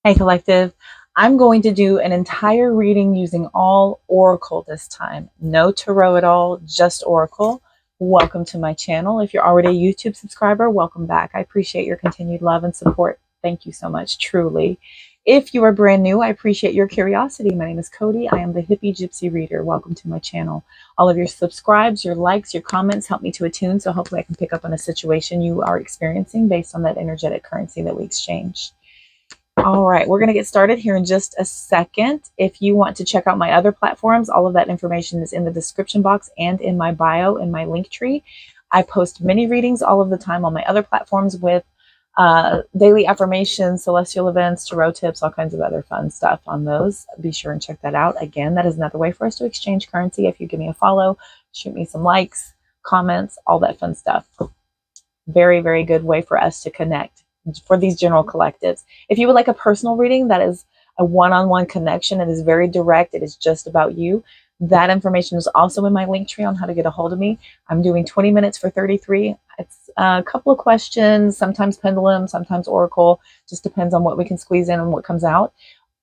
Hey collective, I'm going to do an entire reading using all Oracle this time. No Tarot at all, just Oracle. Welcome to my channel. If you're already a YouTube subscriber, welcome back. I appreciate your continued love and support. Thank you so much, truly. If you are brand new, I appreciate your curiosity. My name is Cody. I am the Hippie Gypsy Reader. Welcome to my channel. All of your subscribes, your likes, your comments help me to attune, so hopefully I can pick up on a situation you are experiencing based on that energetic currency that we exchange. All right, we're going to get started here in just a second. If you want to check out my other platforms, all of that information is in the description box and in my bio in my link tree. I post mini readings all of the time on my other platforms with daily affirmations, celestial events, tarot tips, all kinds of other fun stuff on those. Be sure and check that out. Again, that is another way for us to exchange currency. If you give me a follow, shoot me some likes, comments, all that fun stuff. Very, very good way for us to connect for these general collectives. If you would like a personal reading that is a one-on-one connection, it is very direct, it is just about you, that information is also in my link tree on how to get a hold of me. I'm doing 20 minutes for 33. It's a couple of questions, sometimes pendulum, sometimes oracle, just depends on what we can squeeze in and what comes out.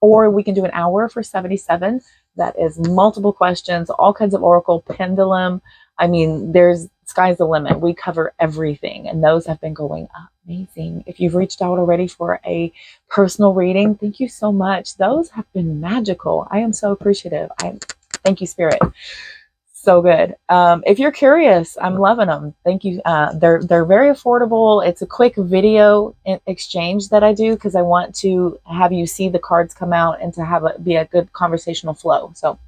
Or we can do an hour for 77. That is multiple questions, all kinds of oracle, pendulum. I mean, there's sky's the limit. We cover everything, and those have been going amazing. If you've reached out already for a personal reading, thank you so much. Those have been magical. I am so appreciative. Thank you, Spirit. So good. If you're curious, I'm loving them. Thank you. They're very affordable. It's a quick video exchange that I do because I want to have you see the cards come out and to have be a good conversational flow. So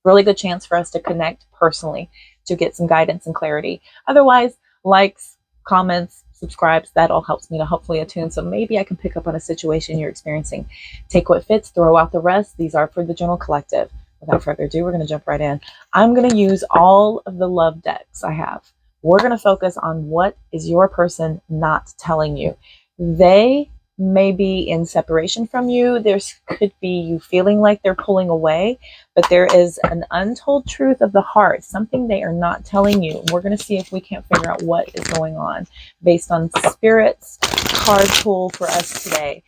really good chance for us to connect personally to get some guidance and clarity. Otherwise, likes, comments, subscribes, that all helps me to hopefully attune. So maybe I can pick up on a situation you're experiencing. Take what fits, throw out the rest. These are for the general collective. Without further ado, we're going to jump right in. I'm going to use all of the love decks I have. We're going to focus on what is your person not telling you. They may be in separation from you. There could be you feeling like they're pulling away, but there is an untold truth of the heart, something they are not telling you. We're going to see if we can't figure out what is going on based on Spirit's card pool for us today.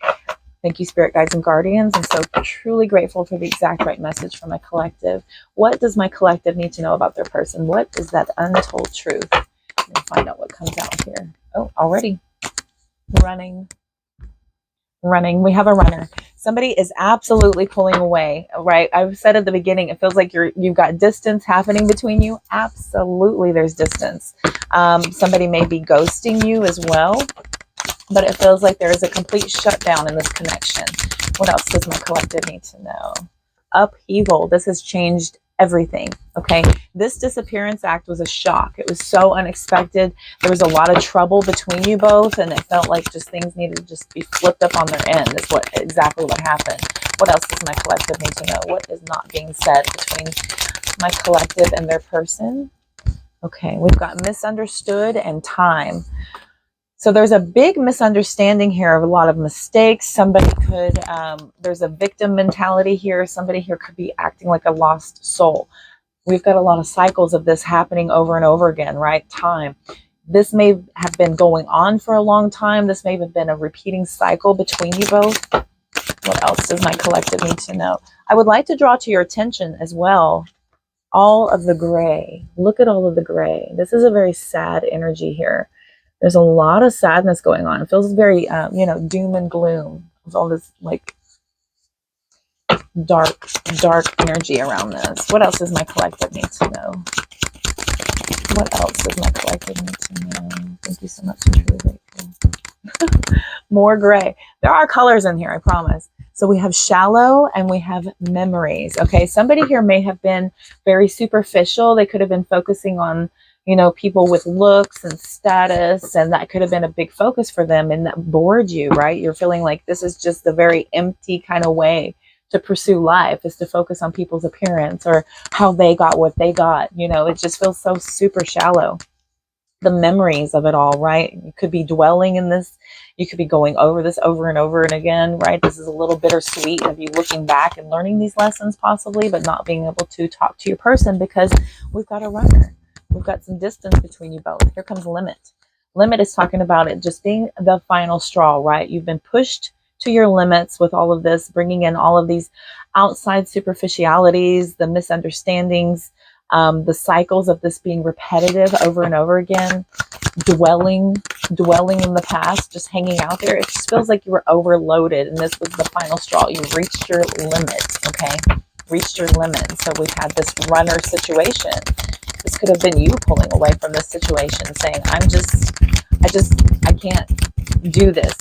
Thank you, Spirit Guides and Guardians. I'm so truly grateful for the exact right message from my collective. What does my collective need to know about their person? What is that untold truth? Let me find out what comes out here. Oh, already running. We have a runner. Somebody is absolutely pulling away, right? I've said at the beginning, it feels like you've got distance happening between you. Absolutely, there's distance. Somebody may be ghosting you as well, but it feels like there is a complete shutdown in this connection. What else does my collective need to know? Upheaval. This has changed everything. Okay, this disappearance act was a shock. It was so unexpected. There was a lot of trouble between you both, and it felt like just things needed to just be flipped up on their end. Is exactly what happened. What else does my collective need to know? What is not being said between my collective and their person? Okay, we've got misunderstood and time. So there's a big misunderstanding here of a lot of mistakes. Somebody could, there's a victim mentality here. Somebody here could be acting like a lost soul. We've got a lot of cycles of this happening over and over again, right? Time. This may have been going on for a long time. This may have been a repeating cycle between you both. What else does my collective need to know? I would like to draw to your attention as well all of the gray. Look at all of the gray. This is a very sad energy here. There's a lot of sadness going on. It feels very, doom and gloom. There's all this like dark energy around this. What else does my collective need to know? What else does my collective need to know? Thank you so much. I'm really grateful. More gray. There are colors in here, I promise. So we have shallow and we have memories. Okay, somebody here may have been very superficial. They could have been focusing on people with looks and status, and that could have been a big focus for them, and that bored you, right? You're feeling like this is just a very empty kind of way to pursue life, is to focus on people's appearance or how they got what they got. It just feels so super shallow. The memories of it all, right? You could be dwelling in this. You could be going over this over and over and again, right? This is a little bittersweet of you looking back and learning these lessons possibly, but not being able to talk to your person because we've got a runner. We've got some distance between you both. Here comes limit. Limit is talking about it just being the final straw, right? You've been pushed to your limits with all of this, bringing in all of these outside superficialities, the misunderstandings, the cycles of this being repetitive over and over again, dwelling in the past, just hanging out there. It just feels like you were overloaded, and this was the final straw. You reached your limit, okay? Reached your limit. So we've had this runner situation. This could have been you pulling away from this situation, saying, I can't do this.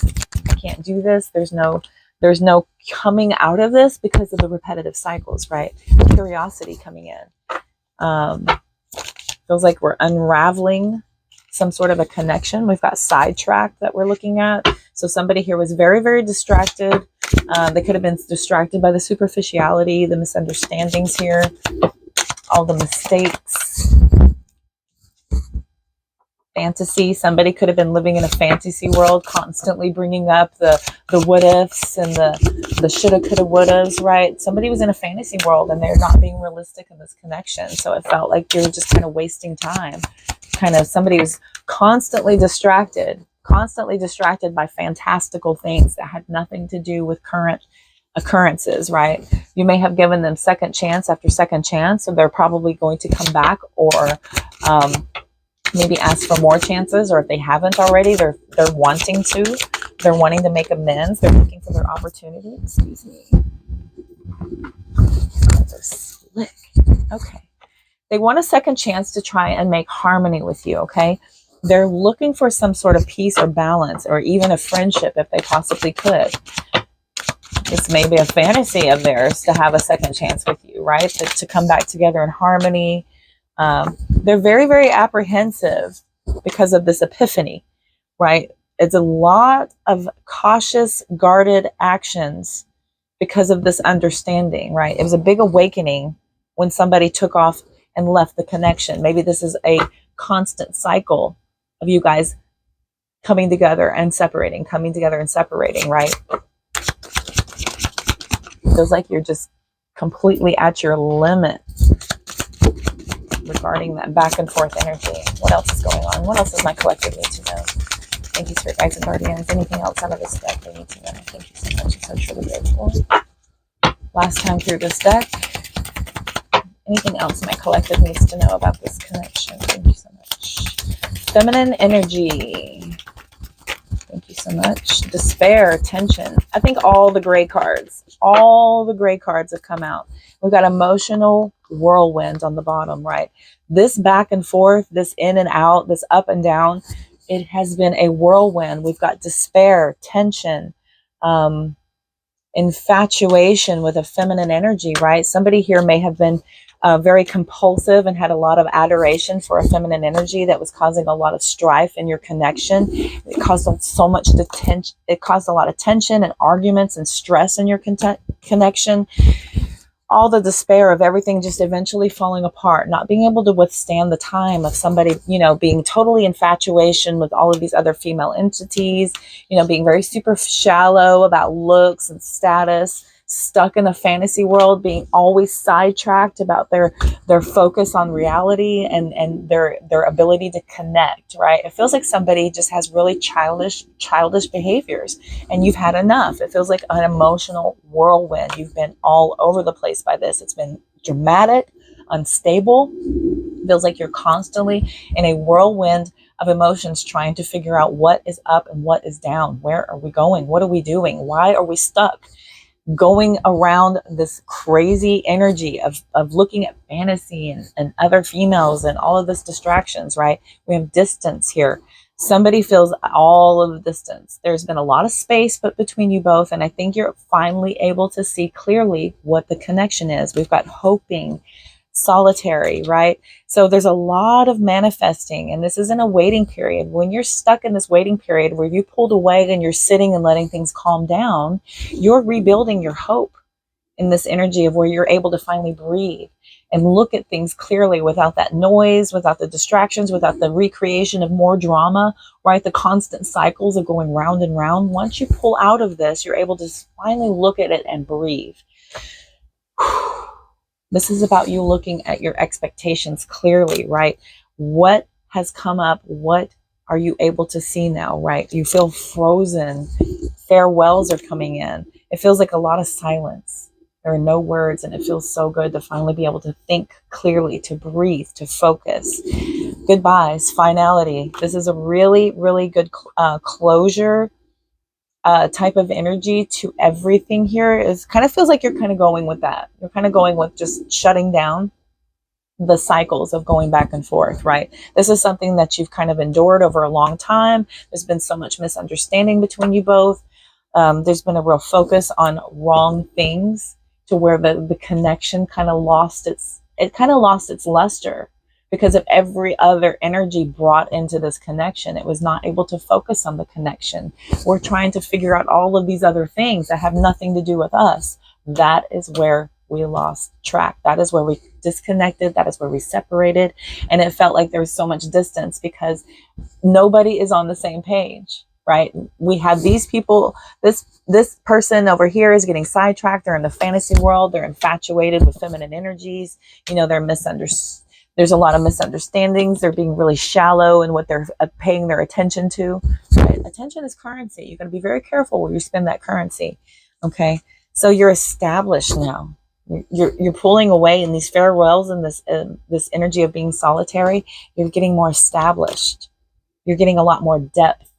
I can't do this. There's no coming out of this because of the repetitive cycles, right? Curiosity coming in. Feels like we're unraveling some sort of a connection. We've got sidetracked that we're looking at. So somebody here was very, very distracted. They could have been distracted by the superficiality, the misunderstandings here, all the mistakes. Fantasy. Somebody could have been living in a fantasy world, constantly bringing up the what ifs and the shoulda, coulda, wouldas, right? Somebody was in a fantasy world and they're not being realistic in this connection. So it felt like you're just kind of wasting time. Somebody was constantly distracted by fantastical things that had nothing to do with current occurrences, right? You may have given them second chance after second chance, so they're probably going to come back, or maybe ask for more chances, or if they haven't already, they're wanting to make amends. They're looking for their opportunity. Excuse me. Cards are slick. Okay. They want a second chance to try and make harmony with you, okay? They're looking for some sort of peace or balance, or even a friendship if they possibly could. This may be a fantasy of theirs to have a second chance with you, right? To come back together in harmony. They're very, very apprehensive because of this epiphany, right? It's a lot of cautious, guarded actions because of this understanding, right? It was a big awakening when somebody took off and left the connection. Maybe this is a constant cycle of you guys coming together and separating, right? It feels like you're just completely at your limit regarding that back and forth energy. What else is going on? What else does my collective need to know? Thank you, Spirit Guides and Guardians. Anything else out of this deck they need to know? Thank you so much. I'm so truly grateful. Last time through this deck. Anything else my collective needs to know about this connection? Thank you so much. Feminine energy. Thank you so much. Despair, tension. I think all the gray cards have come out. We've got emotional whirlwind on the bottom, right? This back and forth, this in and out, this up and down, it has been a whirlwind. We've got despair, tension, infatuation with a feminine energy, right? Somebody here may have been very compulsive and had a lot of adoration for a feminine energy that was causing a lot of strife in your connection. It caused so much tension. It caused a lot of tension and arguments and stress in your connection. All the despair of everything just eventually falling apart, not being able to withstand the time of somebody, being totally infatuation with all of these other female entities, being very super shallow about looks and status, stuck in a fantasy world, being always sidetracked about their focus on reality and their ability to connect, right? It feels like somebody just has really childish behaviors and you've had enough. It feels like an emotional whirlwind. You've been all over the place by this. It's been dramatic, unstable. It feels like you're constantly in a whirlwind of emotions trying to figure out what is up and what is down. Where are we going? What are we doing? Why are we stuck? Going around this crazy energy of looking at fantasy and other females and all of this distractions, right? We have distance here. Somebody feels all of the distance. There's been a lot of space put between you both, and I think you're finally able to see clearly what the connection is. We've got hoping, solitary, right? So there's a lot of manifesting, and this isn't a waiting period. When you're stuck in this waiting period where you pulled away and you're sitting and letting things calm down, you're rebuilding your hope in this energy of where you're able to finally breathe and look at things clearly without that noise, without the distractions, without the recreation of more drama, right? The constant cycles of going round and round. Once you pull out of this, you're able to finally look at it and breathe. This is about you looking at your expectations clearly, right? What has come up? What are you able to see now, right? You feel frozen farewells are coming in. It feels like a lot of silence. There are no words, and it feels so good to finally be able to think clearly, to breathe, to focus. Goodbyes, finality. This is a really, really good closure type of energy to everything here. Is kind of feels like you're kind of going with that. You're kind of going with just shutting down the cycles of going back and forth, right? This is something that you've kind of endured over a long time. There's been so much misunderstanding between you both. There's been a real focus on wrong things to where the connection kind of lost its luster because of every other energy brought into this connection. It was not able to focus on the connection. We're trying to figure out all of these other things that have nothing to do with us. That is where we lost track. That is where we disconnected. That is where we separated. And it felt like there was so much distance because nobody is on the same page, right? We have these people, this person over here is getting sidetracked. They're in the fantasy world. They're infatuated with feminine energies. You know, there's a lot of misunderstandings. They're being really shallow in what they're paying their attention to. Right? Attention is currency. You're going to be very careful where you spend that currency. Okay. So you're established now. You're pulling away in these farewells and this energy of being solitary. You're getting more established. You're getting a lot more depth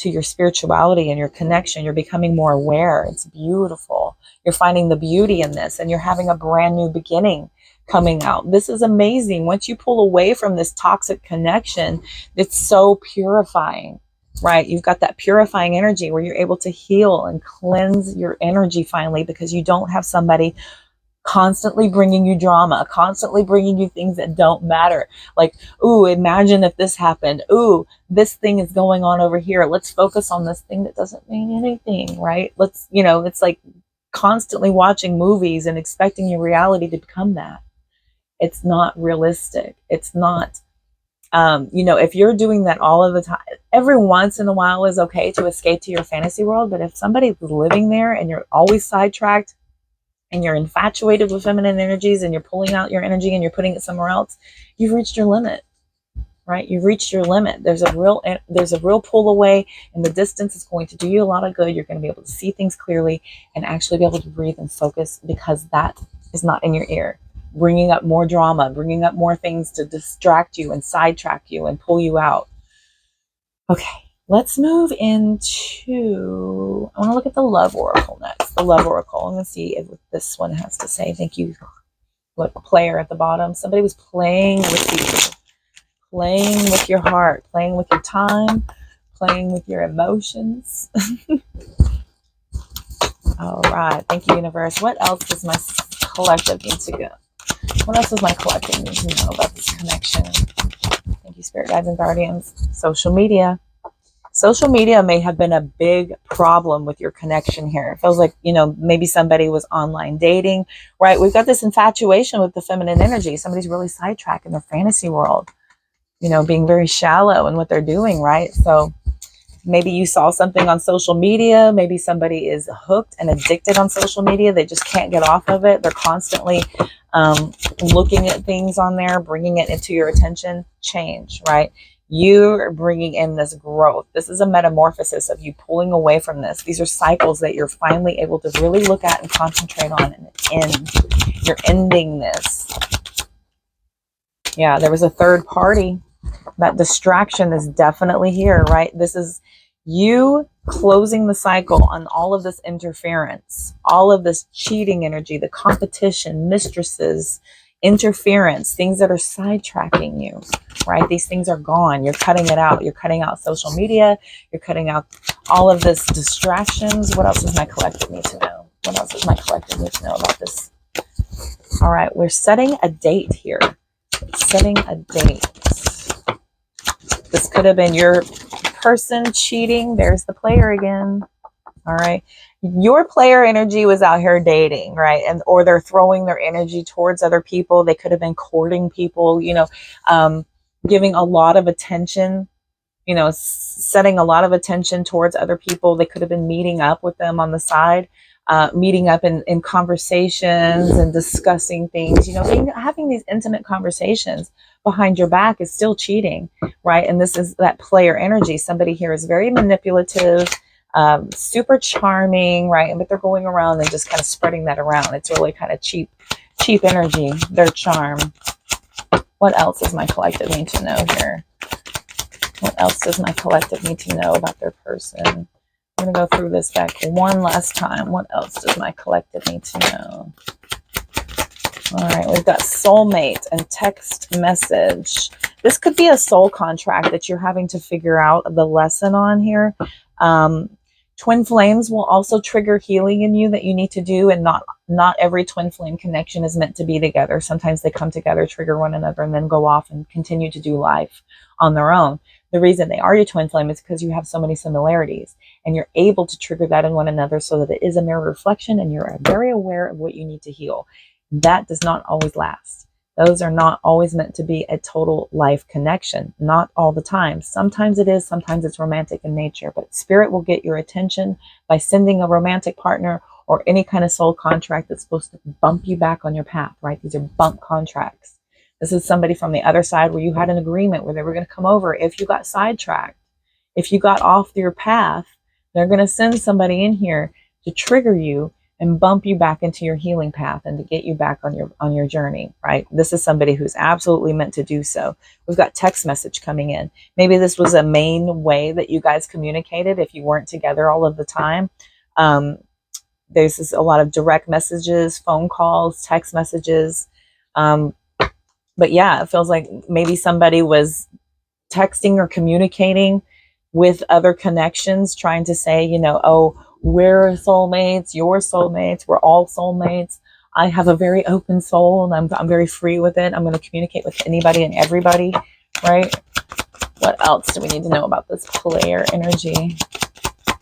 to your spirituality and your connection. You're becoming more aware. It's beautiful. You're finding the beauty in this, and you're having a brand new beginning coming out. This is amazing. Once you pull away from this toxic connection, it's so purifying. Right? You've got that purifying energy where you're able to heal and cleanse your energy finally, because you don't have somebody constantly bringing you drama, constantly bringing you things that don't matter. Like, ooh, imagine if this happened. Ooh, this thing is going on over here. Let's focus on this thing that doesn't mean anything, right? Let's, you know, it's like constantly watching movies and expecting your reality to become that. It's not realistic. It's not, you know, if you're doing that all of the time, every once in a while is okay to escape to your fantasy world. But if somebody's living there and you're always sidetracked, and you're infatuated with feminine energies, and you're pulling out your energy and you're putting it somewhere else, you've reached your limit, right? You've reached your limit. There's a real pull away, and the distance is going to do you a lot of good. You're going to be able to see things clearly and actually be able to breathe and focus, because that is not in your ear, bringing up more drama, bringing up more things to distract you and sidetrack you and pull you out. Okay. Let's move into, I want to look at the Love Oracle next. The Love Oracle. I'm going to see if this one has to say. Thank you. Look, player at the bottom. Somebody was playing with you. Playing with your heart. Playing with your time. Playing with your emotions. All right. Thank you, universe. What else does my collective need to go? What else does my collective need to know about this connection? Thank you, spirit guides and guardians. Social media. Social media may have been a big problem with your connection here. It feels like, you know, maybe somebody was online dating, right? We've got this infatuation with the feminine energy. Somebody's really sidetracked in their fantasy world, you know, being very shallow in what they're doing, right? So maybe you saw something on social media. Maybe somebody is hooked and addicted on social media. They just can't get off of it. They're constantly looking at things on there, bringing it into your attention. Change, right? You're bringing in this growth. This is a metamorphosis of you pulling away from this. These are cycles that you're finally able to really look at and concentrate on and end. You're ending this. Yeah, there was a third party. That distraction is definitely here, right? This is you closing the cycle on all of this interference, all of this cheating energy, the competition, mistresses, interference, things that are sidetracking you, right? These things are gone. You're cutting it out. You're cutting out social media. You're cutting out all of this distractions. What else does my collective need to know? What else does my collective need to know about this? All right, we're setting a date here. Setting a date. This could have been your person cheating. There's the player again. All right. Your player energy was out here dating, right? And or they're throwing their energy towards other people. They could have been courting people, you know, giving a lot of attention, you know, setting a lot of attention towards other people. They could have been meeting up with them on the side, meeting up in conversations and discussing things, you know, having these intimate conversations behind your back is still cheating, right? And this is that player energy. Somebody here is very manipulative. super charming, right? But they're going around and just kind of spreading that around. It's really kind of cheap energy, their charm. What else does my collective need to know here? What else does my collective need to know about their person? I'm going to go through this deck one last time. What else does my collective need to know? All right, we've got soulmate and text message. This could be a soul contract that you're having to figure out the lesson on here. Twin flames will also trigger healing in you that you need to do, and not every twin flame connection is meant to be together. Sometimes they come together, trigger one another, and then go off and continue to do life on their own. The reason they are your twin flame is because you have so many similarities, and you're able to trigger that in one another so that it is a mirror reflection, and you're very aware of what you need to heal. That does not always last. Those are not always meant to be a total life connection. Not all the time. Sometimes it is, sometimes it's romantic in nature, but spirit will get your attention by sending a romantic partner or any kind of soul contract that's supposed to bump you back on your path, right? These are bump contracts. This is somebody from the other side where you had an agreement where they were going to come over. If you got sidetracked, if you got off your path, they're going to send somebody in here to trigger you and bump you back into your healing path and to get you back on your journey, right? This is somebody who's absolutely meant to do so. We've got text message coming in. Maybe this was a main way that you guys communicated if you weren't together all of the time. There's a lot of direct messages, phone calls, text messages. But yeah, it feels like maybe somebody was texting or communicating with other connections, trying to say, you know, oh, we're soulmates, you're soulmates, we're all soulmates. I have a very open soul and I'm very free with it. I'm going to communicate with anybody and everybody, right? What else do we need to know about this player energy?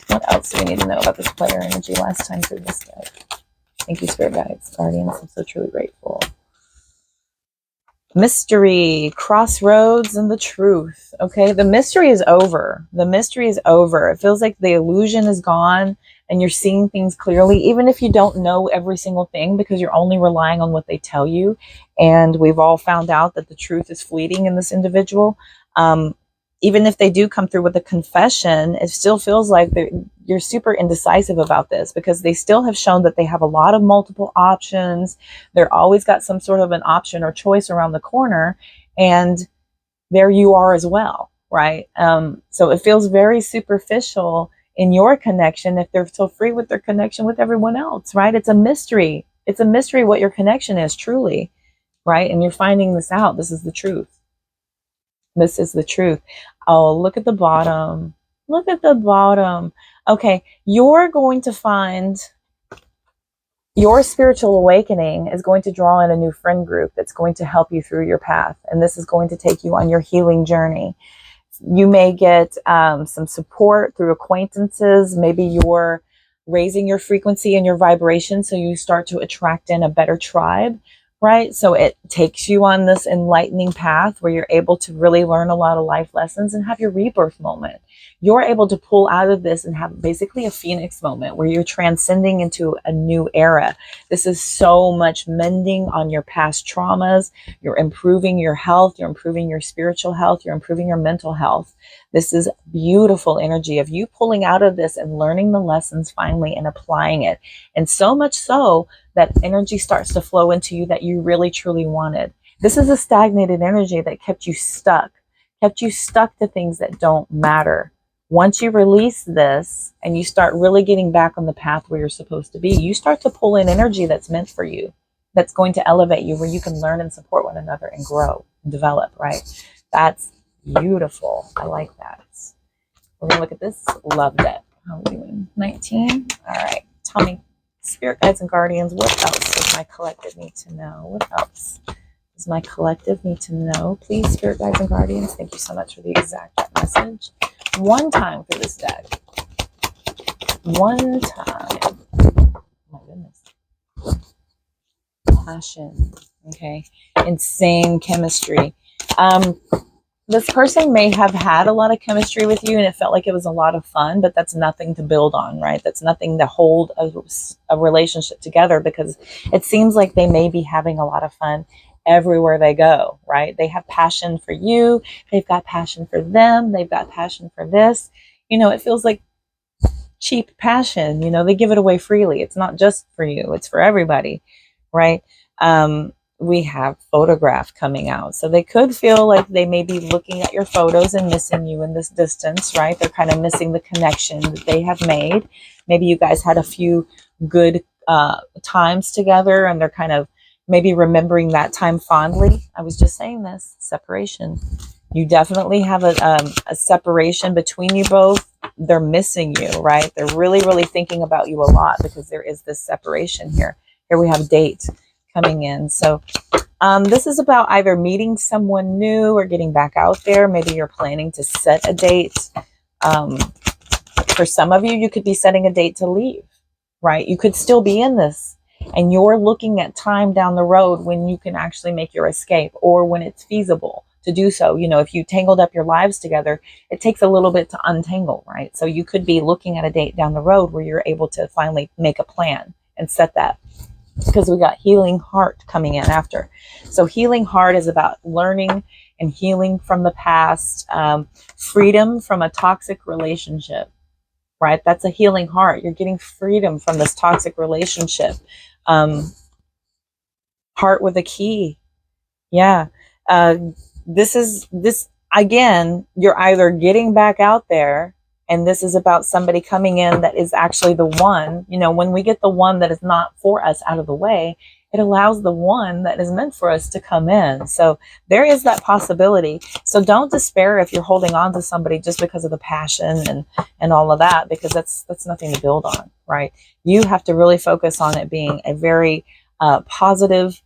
What else do we need to know about this player energy last time through this deck? Thank you, Spirit Guides, Guardians. I'm so truly grateful. Mystery, crossroads, and the truth. Okay, the mystery is over. The mystery is over. It feels like the illusion is gone and you're seeing things clearly, even if you don't know every single thing, because you're only relying on what they tell you. And we've all found out that the truth is fleeting in this individual. Even if they do come through with a confession, it still feels like you're super indecisive about this, because they still have shown that they have a lot of multiple options. They're always got some sort of an option or choice around the corner, and there you are as well, right? So it feels very superficial in your connection if they're so free with their connection with everyone else, right? It's a mystery. It's a mystery what your connection is truly, right? And you're finding this out. This is the truth. This is the truth. Oh, look at the bottom. Look at the bottom. Okay, you're going to find your spiritual awakening is going to draw in a new friend group that's going to help you through your path. And this is going to take you on your healing journey. You may get some support through acquaintances. Maybe you're raising your frequency and your vibration, so you start to attract in a better tribe, right? So it takes you on this enlightening path where you're able to really learn a lot of life lessons and have your rebirth moment. You're able to pull out of this and have basically a phoenix moment where you're transcending into a new era. This is so much mending on your past traumas. You're improving your health. You're improving your spiritual health. You're improving your mental health. This is beautiful energy of you pulling out of this and learning the lessons finally and applying it. And so much so that energy starts to flow into you that you really truly wanted. This is a stagnated energy that kept you stuck to things that don't matter. Once you release this and you start really getting back on the path where you're supposed to be, you start to pull in energy that's meant for you, that's going to elevate you, where you can learn and support one another and grow and develop, right? That's beautiful. I like that. We're going to look at this love deck. How are we doing? 19? All right. Tell me, Spirit Guides and Guardians, what else does my collective need to know? What else does my collective need to know? Please, Spirit Guides and Guardians, thank you so much for the exact message. One time for this deck. One time. Oh my goodness. Passion. Okay. Insane chemistry. This person may have had a lot of chemistry with you and it felt like it was a lot of fun, but that's nothing to build on, right? That's nothing to hold a relationship together, because it seems like they may be having a lot of fun everywhere they go, right? They have passion for you. They've got passion for them. They've got passion for this. You know, it feels like cheap passion. You know, they give it away freely. It's not just for you, it's for everybody, right? We have photograph coming out. So they could feel like they may be looking at your photos and missing you in this distance, right? They're kind of missing the connection that they have made. Maybe you guys had a few good times together, and they're kind of maybe remembering that time fondly. I was just saying this, separation. You definitely have a separation between you both. They're missing you, right? They're really, really thinking about you a lot because there is this separation here. Here we have date coming in. So this is about either meeting someone new or getting back out there. Maybe you're planning to set a date. For some of you, you could be setting a date to leave, right? You could still be in this, and you're looking at time down the road when you can actually make your escape, or when it's feasible to do so. You know, if you tangled up your lives together, it takes a little bit to untangle, right? So you could be looking at a date down the road where you're able to finally make a plan and set that, because we got healing heart coming in after. So healing heart is about learning and healing from the past, freedom from a toxic relationship, right? That's a healing heart. You're getting freedom from this toxic relationship. Heart with a key. Yeah. This again, you're either getting back out there, and this is about somebody coming in that is actually the one. You know, when we get the one that is not for us out of the way, it allows the one that is meant for us to come in. So there is that possibility. So don't despair if you're holding on to somebody just because of the passion and all of that, because that's nothing to build on, right? You have to really focus on it being a very positive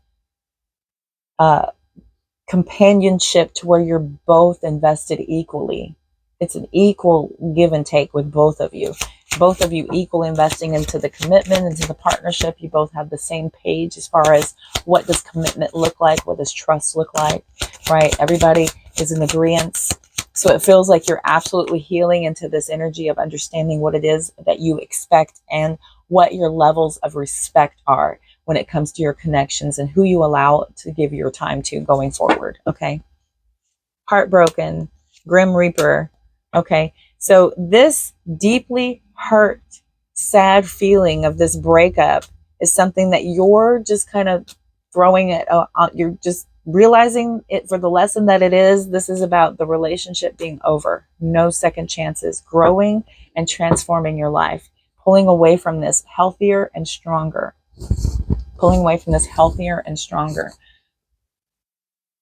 companionship, to where you're both invested equally. It's an equal give and take with both of you. Both of you equal investing into the commitment, into the partnership. You both have the same page as far as what does commitment look like, what does trust look like, right? Everybody is in agreement. So it feels like you're absolutely healing into this energy of understanding what it is that you expect and what your levels of respect are when it comes to your connections and who you allow to give your time to going forward. Okay. Heartbroken, Grim Reaper. Okay. So this deeply hurt, sad feeling of this breakup is something that you're just kind of throwing it you're just realizing it for the lesson that it is. This is about the relationship being over. No second chances. Growing and transforming your life. Pulling away from this healthier and stronger. Pulling away from this healthier and stronger.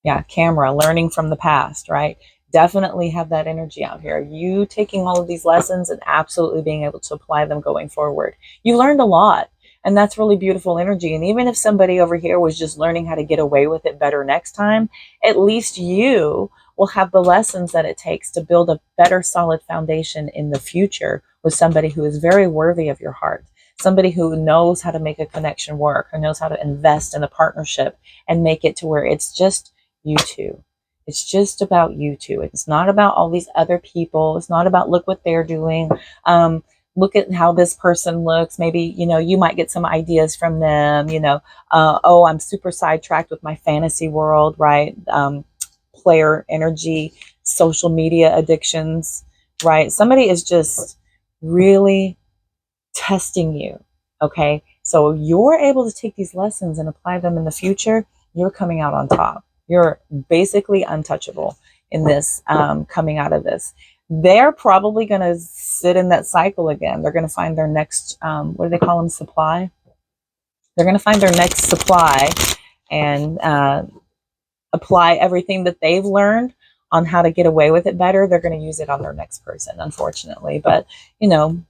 Yeah, camera, learning from the past, right? Definitely have that energy out here. You taking all of these lessons and absolutely being able to apply them going forward. You learned a lot, and that's really beautiful energy. And even if somebody over here was just learning how to get away with it better next time, at least you will have the lessons that it takes to build a better solid foundation in the future with somebody who is very worthy of your heart. Somebody who knows how to make a connection work, who knows how to invest in a partnership and make it to where it's just you two. It's just about you two. It's not about all these other people. It's not about look what they're doing. Look at how this person looks. Maybe, you know, you might get some ideas from them, you know, oh, I'm super sidetracked with my fantasy world, right? Player energy, social media addictions, right? Somebody is just really testing you. Okay. So you're able to take these lessons and apply them in the future. You're coming out on top. You're basically untouchable in this, coming out of this. They're probably going to sit in that cycle again. They're going to find their next, what do they call them? Supply. They're going to find their next supply and apply everything that they've learned on how to get away with it better. They're going to use it on their next person, unfortunately. But, you know,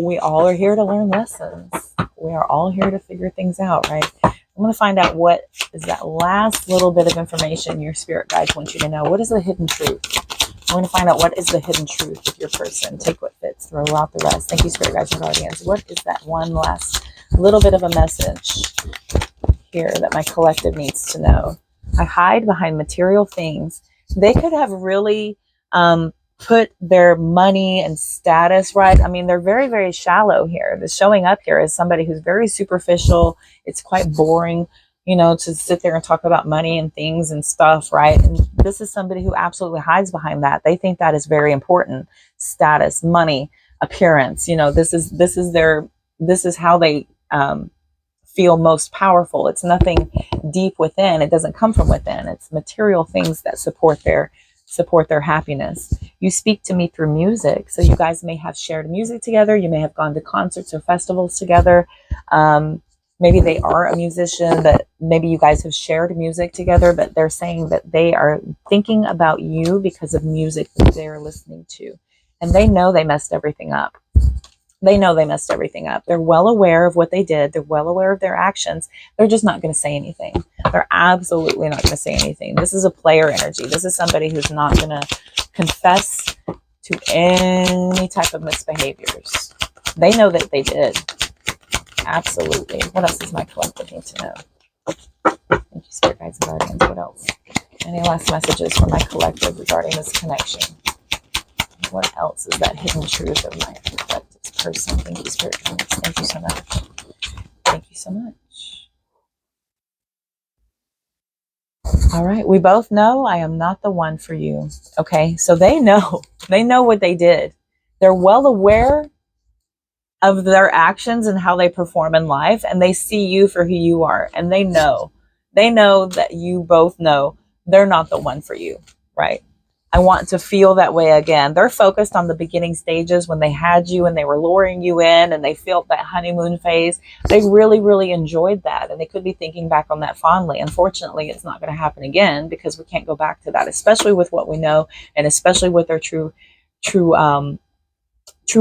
we all are here to learn lessons. We are all here to figure things out, right? I'm going to find out what is that last little bit of information your spirit guides want you to know. What is the hidden truth? I'm going to find out what is the hidden truth of your person. Take what fits, throw out the rest. Thank you, spirit guides and guardians. What is that one last little bit of a message here that my collective needs to know? I hide behind material things. They could have really put their money and status, right? I mean, they're very, very shallow here. The showing up here is somebody who's very superficial. It's quite boring, you know, to sit there and talk about money and things and stuff, right? And this is somebody who absolutely hides behind that. They think that is very important. Status, money, appearance. You know, this is how they feel most powerful. It's nothing deep within. It doesn't come from within. It's material things that support their happiness. You speak to me through music. So you guys may have shared music together. You may have gone to concerts or festivals together. Maybe they are a musician, that maybe you guys have shared music together, but they're saying that they are thinking about you because of music that they're listening to. And they know they messed everything up. They know they messed everything up. They're well aware of what they did. They're well aware of their actions. They're just not going to say anything. They're absolutely not going to say anything. This is a player energy. This is somebody who's not going to confess to any type of misbehaviors. They know that they did. Absolutely. What else does my collective need to know? Thank you, Spirit Guides and Guardians. What else? Any last messages for my collective regarding this connection? What else is that hidden truth of my collective's person? Thank you, Spirit Guides. Thank you so much. Thank you so much. All right. We both know I am not the one for you. Okay. So they know. They know what they did. They're well aware of their actions and how they perform in life, and they see you for who you are, and they know that you both know they're not the one for you, right? I want to feel that way again. They're focused on the beginning stages when they had you and they were luring you in and they felt that honeymoon phase. They really, really enjoyed that, and they could be thinking back on that fondly. Unfortunately, it's not going to happen again because we can't go back to that, especially with what we know, and especially with their true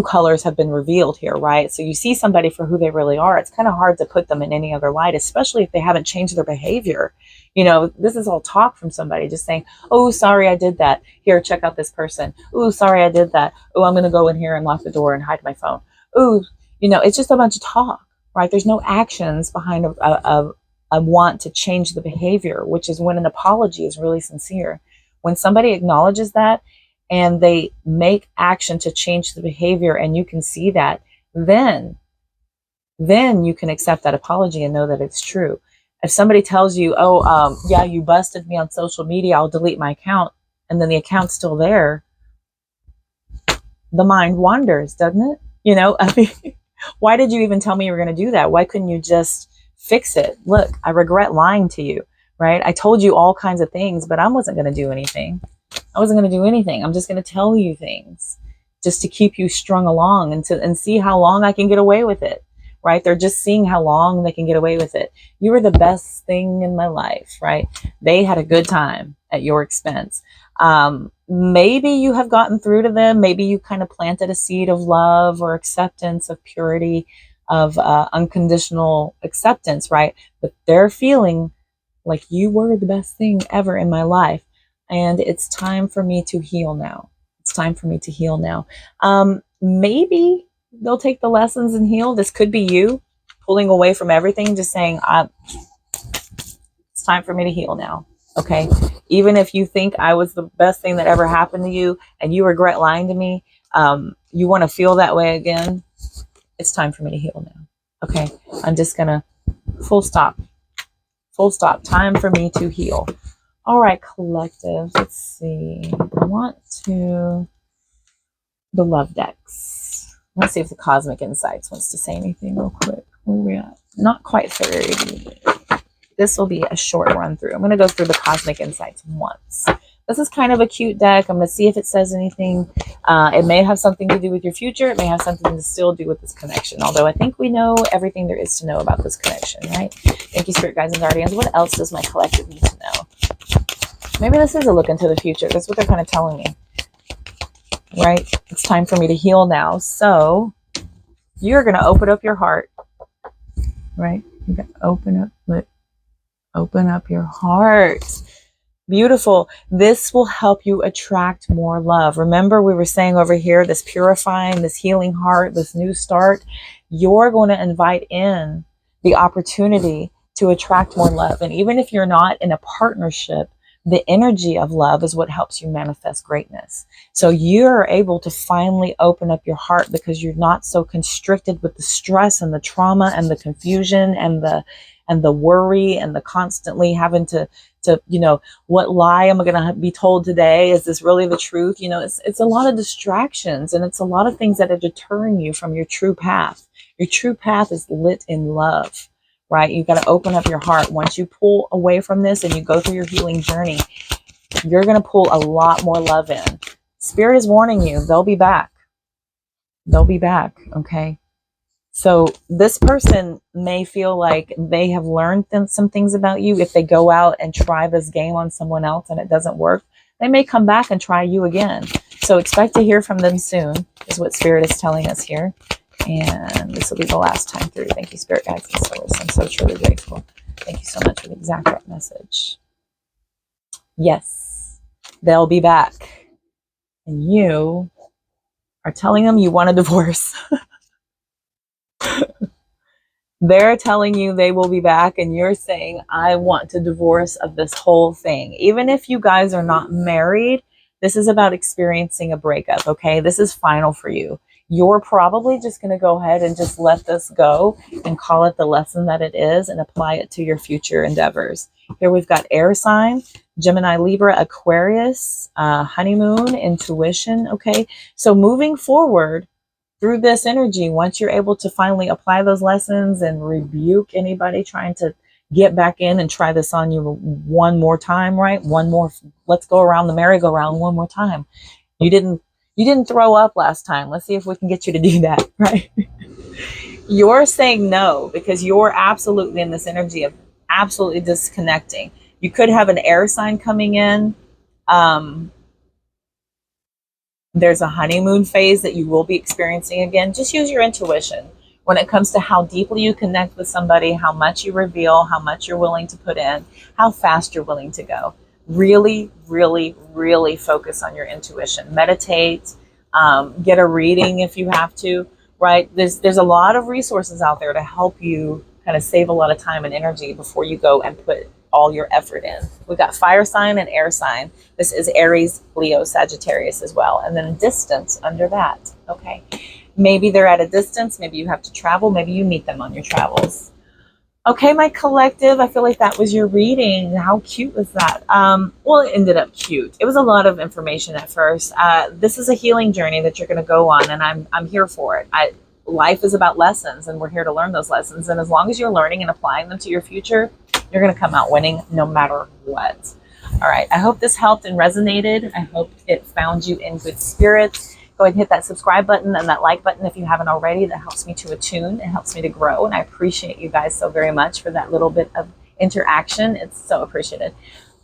colors have been revealed here, right? So you see somebody for who they really are. It's kind of hard to put them in any other light, especially if they haven't changed their behavior. You know, this is all talk from somebody just saying, oh, sorry, I did that. Here, check out this person. Oh, sorry, I did that. Oh, I'm going to go in here and lock the door and hide my phone. Oh, you know, it's just a bunch of talk, right? There's no actions behind a want to change the behavior, which is when an apology is really sincere. When somebody acknowledges that, and they make action to change the behavior, and you can see that, then you can accept that apology and know that it's true. If somebody tells you, oh, yeah, you busted me on social media, I'll delete my account, and then the account's still there, the mind wanders, doesn't it? You know, I mean, why did you even tell me you were going to do that? Why couldn't you just fix it? Look, I regret lying to you, right? I told you all kinds of things, but I wasn't going to do anything. I wasn't going to do anything. I'm just going to tell you things just to keep you strung along and see how long I can get away with it, right? They're just seeing how long they can get away with it. You were the best thing in my life, right? They had a good time at your expense. Maybe you have gotten through to them. Maybe you kind of planted a seed of love or acceptance, of purity, of unconditional acceptance, right? But they're feeling like you were the best thing ever in my life. And it's time for me to heal now. It's time for me to heal now. Maybe they'll take the lessons and heal. This could be you pulling away from everything, just saying, it's time for me to heal now. Okay. Even if you think I was the best thing that ever happened to you and you regret lying to me, you want to feel that way again. It's time for me to heal now. Okay. I'm just going to full stop. Time for me to heal. All right, collective. Let's see. I want to the love decks. Let's see if the Cosmic Insights wants to say anything real quick. Where are we at? Not quite 30. This will be a short run through. I'm going to go through the Cosmic Insights once. This is kind of a cute deck. I'm going to see if it says anything. It may have something to do with your future. It may have something to still do with this connection. Although I think we know everything there is to know about this connection, right? Thank you, Spirit Guides and Guardians. What else does my collective need to know? Maybe this is a look into the future. That's what they're kind of telling me, right? It's time for me to heal now. So you're going to open up your heart, right? You're going to open up your heart. Beautiful. This will help you attract more love. Remember, we were saying over here, this purifying, this healing heart, this new start. You're going to invite in the opportunity to attract more love. And even if you're not in a partnership, the energy of love is what helps you manifest greatness. So you're able to finally open up your heart because you're not so constricted with the stress and the trauma and the confusion and and the worry and the constantly having to, you know, what lie am I going to be told today? Is this really the truth? You know, it's a lot of distractions, and it's a lot of things that are deterring you from your true path. Your true path is lit in love, right? You've got to open up your heart. Once you pull away from this and you go through your healing journey, you're going to pull a lot more love in. Spirit is warning you. They'll be back. They'll be back. Okay. So this person may feel like they have learned some things about you. If they go out and try this game on someone else and it doesn't work, they may come back and try you again. So expect to hear from them soon, is what Spirit is telling us here. And this will be the last time through. Thank you, Spirit Guides and Source. I'm so truly grateful. Thank you so much for the exact right message. Yes, they'll be back. And you are telling them you want a divorce. They're telling you they will be back, and you're saying, I want to divorce of this whole thing. Even if you guys are not married, this is about experiencing a breakup, okay? This is final for you. You're probably just going to go ahead and just let this go and call it the lesson that it is and apply it to your future endeavors. Here we've got air sign, Gemini, Libra, Aquarius, honeymoon, intuition, okay? So moving forward, through this energy, once you're able to finally apply those lessons and rebuke anybody trying to get back in and try this on you one more time, right? One more, let's go around the merry-go-round one more time. You didn't throw up last time. Let's see if we can get you to do that, right? You're saying no because you're absolutely in this energy of absolutely disconnecting. You could have an air sign coming in. There's a honeymoon phase that you will be experiencing again. Just use your intuition when it comes to how deeply you connect with somebody, how much you reveal, how much you're willing to put in, how fast you're willing to go. Really, really, really focus on your intuition. Meditate, get a reading if you have to, right? There's a lot of resources out there to help you kind of save a lot of time and energy before you go and put all your effort in. We've got fire sign and air sign. This is Aries, Leo, Sagittarius as well. And then distance under that. Okay. Maybe they're at a distance. Maybe you have to travel. Maybe you meet them on your travels. Okay, my collective, I feel like that was your reading. How cute was that? Well, it ended up cute. It was a lot of information at first. This is a healing journey that you're going to go on, and I'm here for it. Life is about lessons, and we're here to learn those lessons. And as long as you're learning and applying them to your future, you're going to come out winning no matter what. All right. I hope this helped and resonated. I hope it found you in good spirits. Go ahead and hit that subscribe button and that like button if you haven't already. That helps me to attune. It helps me to grow. And I appreciate you guys so very much for that little bit of interaction. It's so appreciated.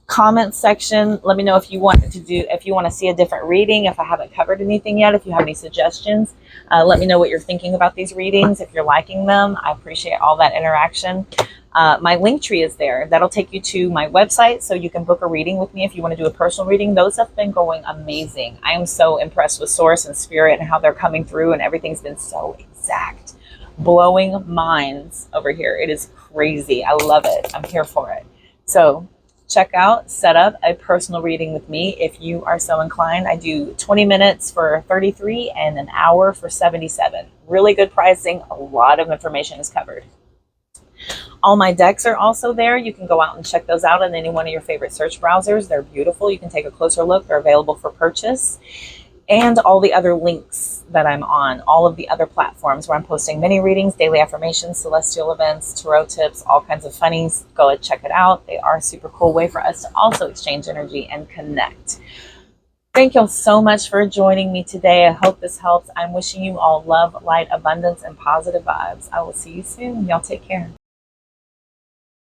Comment section. Let me know if you want to see a different reading, if I haven't covered anything yet, if you have any suggestions. Let me know what you're thinking about these readings, if you're liking them. I appreciate all that interaction. My link tree is there. That'll take you to my website so you can book a reading with me if you want to do a personal reading. Those have been going amazing. I am so impressed with Source and Spirit and how they're coming through, and everything's been so exact. Blowing minds over here. It is crazy. I love it. I'm here for it. So check out, set up a personal reading with me if you are so inclined. I do 20 minutes for $33 and an hour for $77. Really good pricing. A lot of information is covered. All my decks are also there. You can go out and check those out in any one of your favorite search browsers. They're beautiful. You can take a closer look. They're available for purchase. And all the other links that I'm on, all of the other platforms where I'm posting mini readings, daily affirmations, celestial events, tarot tips, all kinds of funnies. Go and check it out. They are a super cool way for us to also exchange energy and connect. Thank you all so much for joining me today. I hope this helps. I'm wishing you all love, light, abundance, and positive vibes. I will see you soon. Y'all take care.